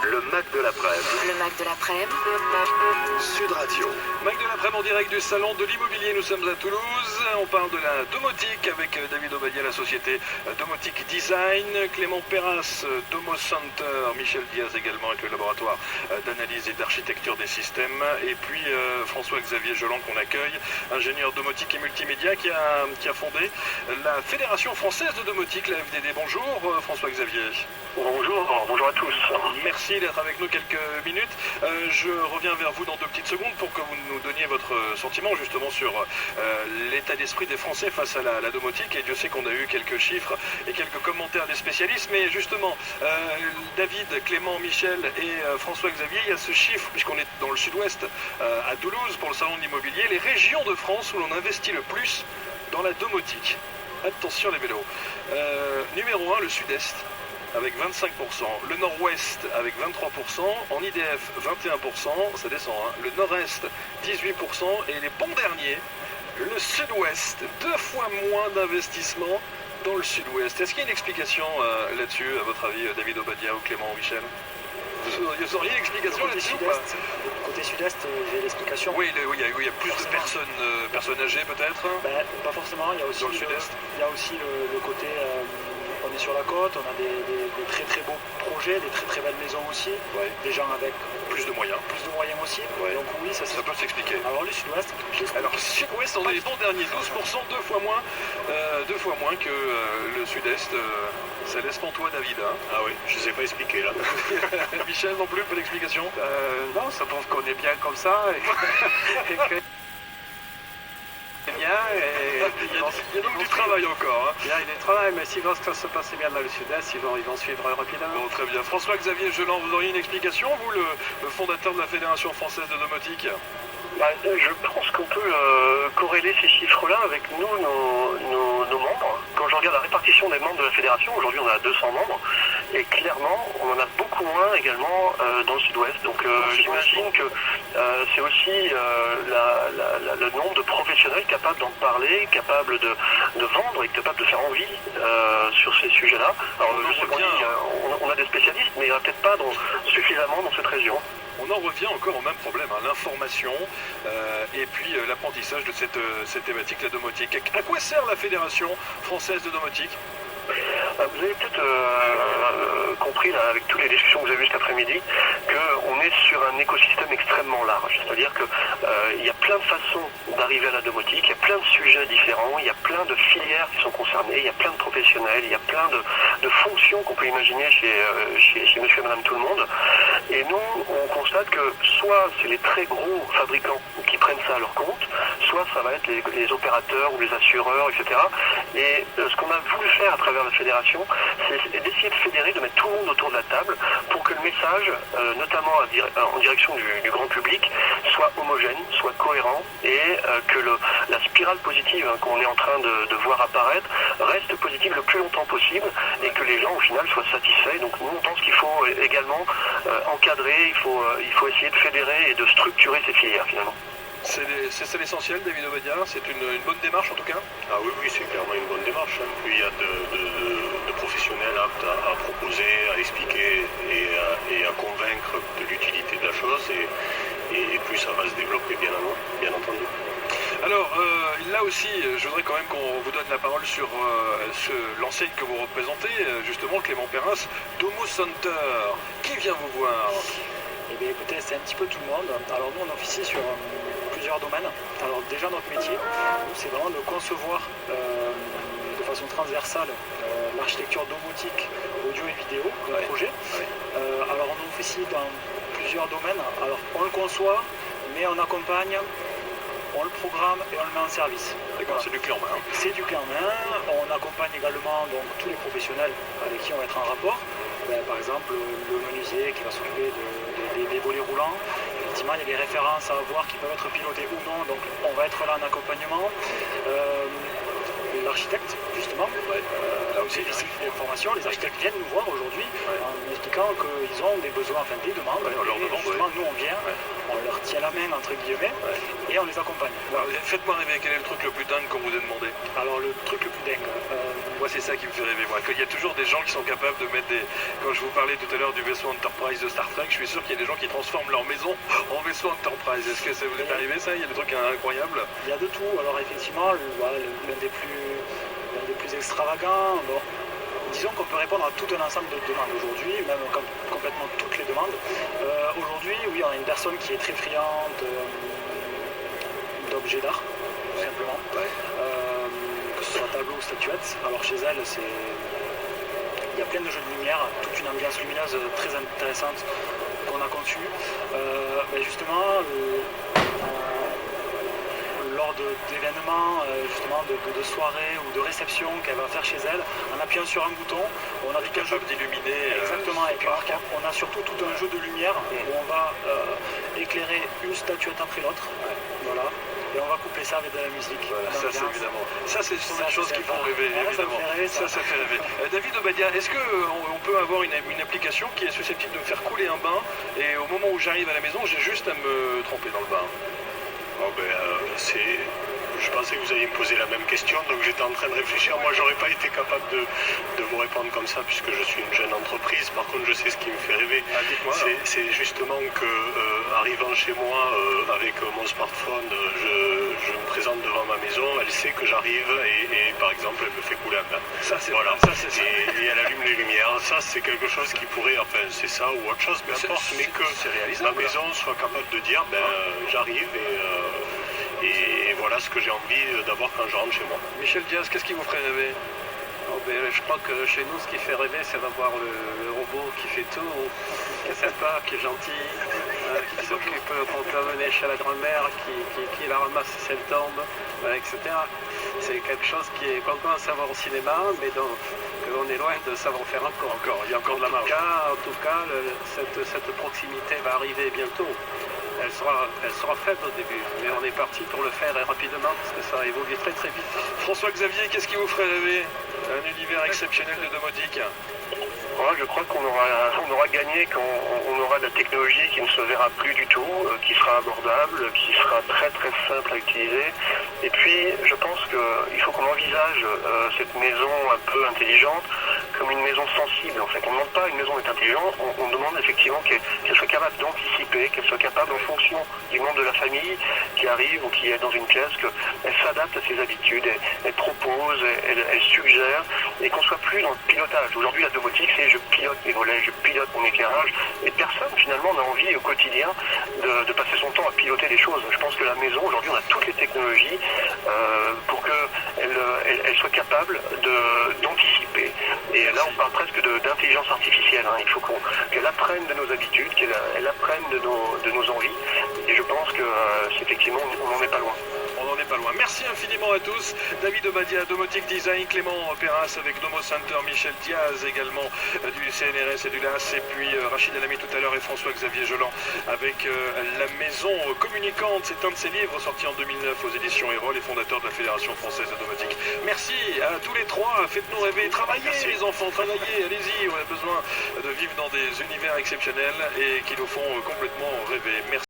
Le Mac de l'après-midi. Le Mac de l'après-midi. Sud Radio. Mac de l'après-midi en direct du salon de l'immobilier. Nous sommes à Toulouse. On parle de la domotique avec David Obadia, la société Domotique Design, Clément Perras, Domo Center, Michel Diaz également avec le laboratoire d'analyse et d'architecture des systèmes. Et puis François-Xavier Jolan qu'on accueille, ingénieur domotique et multimédia qui a fondé la Fédération Française de Domotique, la FDD. Bonjour François-Xavier. Bonjour à tous. Merci d'être avec nous quelques minutes. Je reviens vers vous dans 2 petites secondes pour que vous nous donniez votre sentiment justement sur l'état d'esprit des Français face à la domotique. Et Dieu sait qu'on a eu quelques chiffres et quelques commentaires des spécialistes. Mais justement, David, Clément, Michel et François-Xavier, il y a ce chiffre, puisqu'on est dans le sud-ouest, à Toulouse, pour le salon de l'immobilier, les régions de France où l'on investit le plus dans la domotique. Attention les vélos. Numéro 1, le sud-est, avec 25%, le nord-ouest avec 23%, en IDF 21%, ça descend, hein. Le nord-est 18% et les bons derniers, le sud-ouest, 2 fois moins d'investissement dans le sud-ouest. Est-ce qu'il y a une explication là-dessus, à votre avis, David Obadia ou Clément ou Michel? Vous auriez une explication là-dessus ou pas? Côté sud-est, j'ai l'explication. Oui, il y a plus de personnes âgées peut-être? Pas forcément, il y a aussi, dans le sud-est. Il y a aussi le côté... on est sur la côte, on a des très très beaux projets, des très très belles maisons aussi, Ouais. des gens avec Plus de moyens. aussi. Ouais. Donc oui, ça Ça peut s'expliquer. Alors le sud-ouest, Alors sud-ouest, on est les bons derniers, 12%, 2 fois moins que le sud-est. Ça laisse pour toi, David. Hein. Ah oui, je ne sais pas expliquer là. Michel non plus, pas d'explication. Non, ça prouve qu'on est bien comme ça. Et que... bien. Il y a donc du travail encore. Hein. Il y a du travail, mais s'ils voient que ça se passe bien dans le sud-est, ils vont suivre rapidement. Bon, très bien. François-Xavier Jolan, vous auriez une explication, vous, le fondateur de la Fédération Française de Domotique? Je pense qu'on peut corréler ces chiffres-là avec nos membres. Quand je regarde la répartition des membres de la fédération, aujourd'hui on a 200 membres, et clairement on en a beaucoup moins également dans le sud-ouest. Donc j'imagine que c'est aussi le nombre de professionnels capables d'en parler, capables de vendre et capables de faire envie sur ces sujets-là. Alors je sais qu'on a des spécialistes, mais il n'y en a peut-être pas suffisamment dans cette région. On en revient encore au même problème, hein, l'information et puis l'apprentissage de cette thématique, la domotique. À quoi sert la Fédération Française de Domotique? Vous avez peut-être compris, là, avec toutes les discussions que vous avez eues cet après-midi, qu'on est sur un écosystème extrêmement large. C'est-à-dire qu'il y a plein de façons d'arriver à la domotique, il y a plein de sujets différents, il y a plein de filières qui sont concernées, il y a plein de professionnels, il y a plein de fonctions qu'on peut imaginer chez monsieur et madame tout le monde. Et nous, on constate que soit c'est les très gros fabricants qui prennent ça à leur compte, soit ça va être les opérateurs ou les assureurs, etc. Et ce qu'on a voulu faire à travers la fédération, c'est d'essayer de fédérer, de mettre tout le monde autour de la table pour que le message, notamment en direction du grand public, soit homogène, soit cohérent et que la spirale positive qu'on est en train de voir apparaître reste positive le plus longtemps possible et que les gens au final soient satisfaits. Donc nous on pense qu'il faut également encadrer, il faut essayer de fédérer et de structurer ces filières finalement. C'est l'essentiel, David Obadia, c'est une bonne démarche en tout cas? Ah oui, c'est clairement une bonne démarche. Plus il y a de professionnels aptes à proposer, à expliquer et à convaincre de l'utilité de la chose, et plus ça va se développer, bien entendu. Alors là aussi, je voudrais quand même qu'on vous donne la parole sur l'enseigne que vous représentez, justement Clément Perras, Domo Center. Qui vient vous voir? Eh bien écoutez, c'est un petit peu tout le monde. Alors nous on officie sur plusieurs domaines. Alors déjà notre métier, c'est vraiment de concevoir de façon transversale l'architecture domotique, audio et vidéo d'un projet. Alors on officie dans plusieurs domaines. Alors on le conçoit, mais on accompagne, on le programme et on le met en service. D'accord, voilà. C'est du clé en main. C'est du clé en main. On accompagne également donc, tous les professionnels avec qui on va être en rapport. Par exemple, le menuisier qui va s'occuper des volets roulants. Effectivement, il y a des références à avoir qui peuvent être pilotées ou non, donc on va être là en accompagnement. L'architecte, justement. Là aussi, Des sites d'information, les architectes viennent nous voir aujourd'hui en expliquant qu'ils ont des besoins, enfin des demandes. On leur et demande, justement, nous on vient, on leur tient la main entre guillemets et on les accompagne. Alors, faites-moi rêver, quel est le truc le plus dingue qu'on vous a demandé? Alors le truc le plus dingue, Moi, c'est ça qui me fait rêver, moi. Qu'il y a toujours des gens qui sont capables de mettre des... Quand je vous parlais tout à l'heure du vaisseau Enterprise de Star Trek, je suis sûr qu'il y a des gens qui transforment leur maison en vaisseau Enterprise. Est-ce que ça vous est arrivé, ça? Il y a des trucs incroyables. il y a de tout. Alors effectivement, l'un des plus extravagants, bon, disons qu'on peut répondre à tout un ensemble de demandes aujourd'hui, même complètement toutes les demandes. Aujourd'hui, oui, on a une personne qui est très friande d'objets d'art, tout simplement. Que ce soit tableau ou statuette. Alors chez elle, il y a plein de jeux de lumière, toute une ambiance lumineuse très intéressante qu'on a conçue. Justement, lors d'événements, justement de soirées ou de réceptions qu'elle va faire chez elle, en appuyant sur un bouton, on a tout un jeu d'illuminer. Exactement, et puis on a surtout tout un jeu de lumière où on va éclairer une statuette après l'autre. Voilà. Et on va coupler ça avec de la musique. Voilà, ça c'est évidemment. Ça c'est des choses qui font rêver, évidemment. Ça fait rêver. David Obadia, est-ce qu'on peut avoir une application qui est susceptible de me faire couler un bain et au moment où j'arrive à la maison, j'ai juste à me tremper dans le bain? Je pensais que vous alliez me poser la même question, donc j'étais en train de réfléchir. Moi, j'aurais pas été capable de vous répondre comme ça, puisque je suis une jeune entreprise. Par contre, je sais ce qui me fait rêver. C'est justement que, arrivant chez moi avec mon smartphone, je me présente devant ma maison, elle sait que j'arrive et par exemple, elle me fait couler un bain. Ça, c'est voilà. ça. Et elle allume les lumières. Ça, c'est quelque chose qui pourrait, enfin, c'est ça ou autre chose, peu importe, mais que ma maison soit capable de dire, j'arrive et voilà ce que j'ai envie d'avoir quand je rentre chez moi. Michel Diaz, qu'est-ce qui vous ferait rêver? Je crois que chez nous, ce qui fait rêver, c'est d'avoir le robot qui fait tout, qui est sympa, qui est gentil, qui s'occupe quand on peut amener chez la grand-mère, qui la ramasse si elle tombe, etc. C'est quelque chose qu'on commence à voir au cinéma, mais qu'on est loin de savoir faire encore. Il y a encore de la marge. En tout cas, cette proximité va arriver bientôt. Elle sera faible au début, mais on est parti pour le faire et rapidement parce que ça évolue très très vite. François-Xavier, qu'est-ce qui vous ferait rêver? Un univers exceptionnel de domotique. Moi, je crois qu'on aura gagné quand on aura de la technologie qui ne se verra plus du tout, qui sera abordable, qui sera très très simple à utiliser. Et puis, je pense qu'il faut qu'on envisage cette maison un peu intelligente comme une maison sensible. En fait, on ne demande pas une maison d'être intelligente, on demande effectivement qu'elle soit capable d'anticiper, qu'elle soit capable, en fonction du membre de la famille qui arrive ou qui est dans une pièce, qu'elle s'adapte à ses habitudes, elle propose, elle suggère, et qu'on soit plus dans le pilotage. Aujourd'hui, la domotique, c'est je pilote mes volets, je pilote mon éclairage, et personne finalement n'a envie au quotidien de passer son temps à piloter les choses. Je pense que la maison, aujourd'hui, on a toutes les technologies pour qu'elle soit capable d'anticiper. Et là, on parle presque d'intelligence artificielle. Il faut qu'elle apprenne de nos habitudes, qu'elle apprenne de nos envies. Et je pense que effectivement, on n'en est pas loin. On n'en est pas loin. Merci infiniment à tous. David Obadia, Domotique Design, Clément Perras avec Domo Center, Michel Diaz également du CNRS et du LAS, et puis Rachid Elami tout à l'heure et François-Xavier Jolan avec La Maison Communicante. C'est un de ses livres sortis en 2009 aux éditions Erol et fondateur de la Fédération Française de Domotique. Merci à tous les trois. Faites-nous rêver. Travaillez les enfants, travaillez. Allez-y. On a besoin de vivre dans des univers exceptionnels et qui nous font complètement rêver. Merci.